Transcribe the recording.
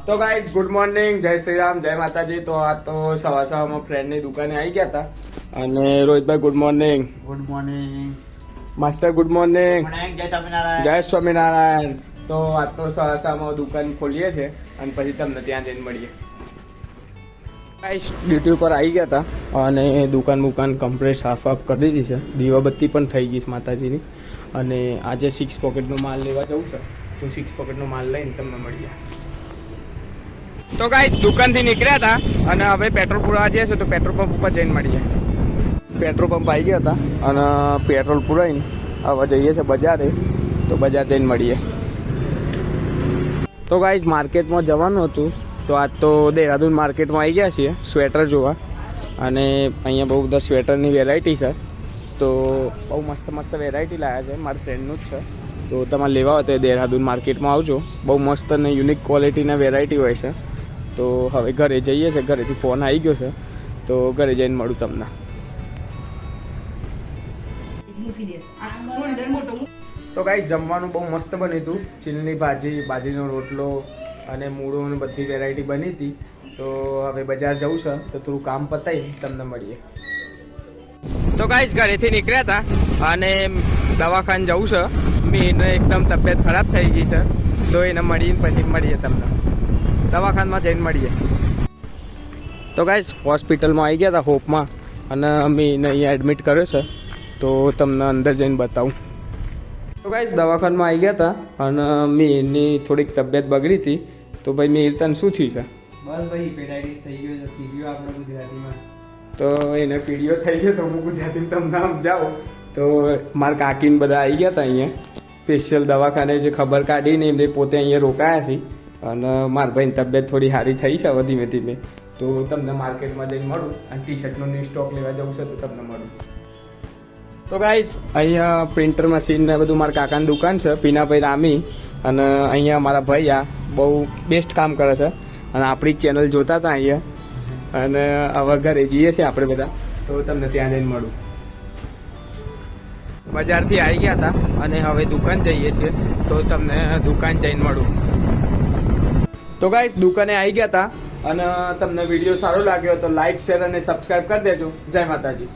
તો guys good morning, જય શ્રી રામ, જય માતાજી. તો આ તો સવારમાં ફ્રેન્ડની દુકાને આવી ગયા હતા. અને રોહિતભાઈ good morning. Good morning master good morning. જય સ્વામિનારાયણ. જય સ્વામિનારાયણ. તો આ તો સવારમાં દુકાન ખોલીએ છે અને પછી તમને ત્યાં જઈને મળીએ. ગાઈઝ ડ્યુટી ઉપર આવી ગયા હતા અને દુકાન કમ્પ્લીટ સાફ કરી દીધી છે. દીવાબત્તી પણ થઈ ગઈ છે માતાજીની. અને આજે 6 પોકેટનો માલ લેવા જવું છે, તો 6 પોકેટનો માલ લઈને તમને મળીએ. તો ગાઈસ દુકાનથી નીકળ્યા હતા અને હવે પેટ્રોલ પુરાવા જઈએ છે, તો પેટ્રોલ પંપ ઉપર જઈને મળીએ. પેટ્રોલ પંપ આવી ગયા હતા અને પેટ્રોલ પુરાઈને હવે જઈએ છે બજારે, તો બજાર જઈને મળીએ. તો ગાઈસ માર્કેટમાં જવાનું હતું, તો આજ તો દેહરાદૂન માર્કેટમાં આવી ગયા છીએ સ્વેટર જોવા. અને અહીંયા બહુ બધા સ્વેટરની વેરાયટી છે, તો બહુ મસ્ત વેરાયટી લાવ્યા છે. મારા ફ્રેન્ડનું જ છે, તો તમારે લેવા હોય તો દેહરાદૂન માર્કેટમાં આવજો. બહુ મસ્ત અને યુનિક ક્વોલિટીના વેરાયટી હોય છે. તો હવે ઘરે જઈએ છીએ, ઘરેથી ફોન આવી ગયો છે, તો ઘરે જઈને મળું તમને. તો ગાઈસ જમવાનું બહુ મસ્ત બન્યું હતું. ચીલની ભાજી, બાજીનો રોટલો અને મૂળો અને બધી વેરાયટી બની હતી. તો હવે બજાર જવું છે, તો થોડું કામ પતાવી તમને મળીએ. તો ગાઈસ ઘરેથી નીકળ્યા હતા અને દવાખાને જવું છે. મેં એકદમ તબિયત ખરાબ થઈ ગઈ છે, તો એને મળીને પછી મળીએ તમને. દવાખાનામાં જઈને મળીએ. તો ગાઈસ હોસ્પિટલમાં આવી ગયા હતા હોપમાં, અને અમે એને અહીંયા એડમિટ કર્યો છે, તો તમને અંદર જઈને બતાવું. તો ગાઈસ દવાખાનામાં આવી ગયા હતા અને મેં એની થોડીક તબિયત બગડી હતી. તો ભાઈ મેં તને શું થયું છે? બસ ભાઈ પેડાઇટિસ થઈ ગયો છે, પીડીઓ આપણે ગુજરાતીમાં. તો એને પીડીઓ થઈ ગયો, તો હું ગુજરાતીમાં તમને સમજાવું. તો મારા કાકીને બધા આવી ગયા હતા અહીંયા સ્પેશિયલ દવાખાને, જે ખબર કાઢીને એમને પોતે અહીંયા રોકાયા છે. અને મારા ભાઈની તબિયત થોડી સારી થઈ છે હવે ધીમે ધીમે. તો તમને માર્કેટમાં જઈને મળું અને ટી શર્ટનો ન્યૂ સ્ટોક લેવા જવું છે, તો તમને મળું. તો ગાઈસ અહીંયા પ્રિન્ટર મશીન ને બધું મારા કાકાની દુકાન છે, પીનાભાઈ રામી. અને અહીંયા મારા ભાઈ આ બહુ બેસ્ટ કામ કરે છે અને આપણી ચેનલ જોતા હતા અહીંયા. અને હવે ઘરે જઈએ છીએ આપણે બધા, તો તમને ત્યાં જઈને મળું. બજારથી આવી ગયા હતા અને હવે દુકાન જઈએ છીએ, તો તમને દુકાન જઈને મળું. તો ગાઈસ દુકાને આવી ગયા હતા અને તમને વિડીયો સારો લાગ્યો તો લાઈક, શેર અને સબસ્ક્રાઈબ કરી દેજો. જય માતાજી.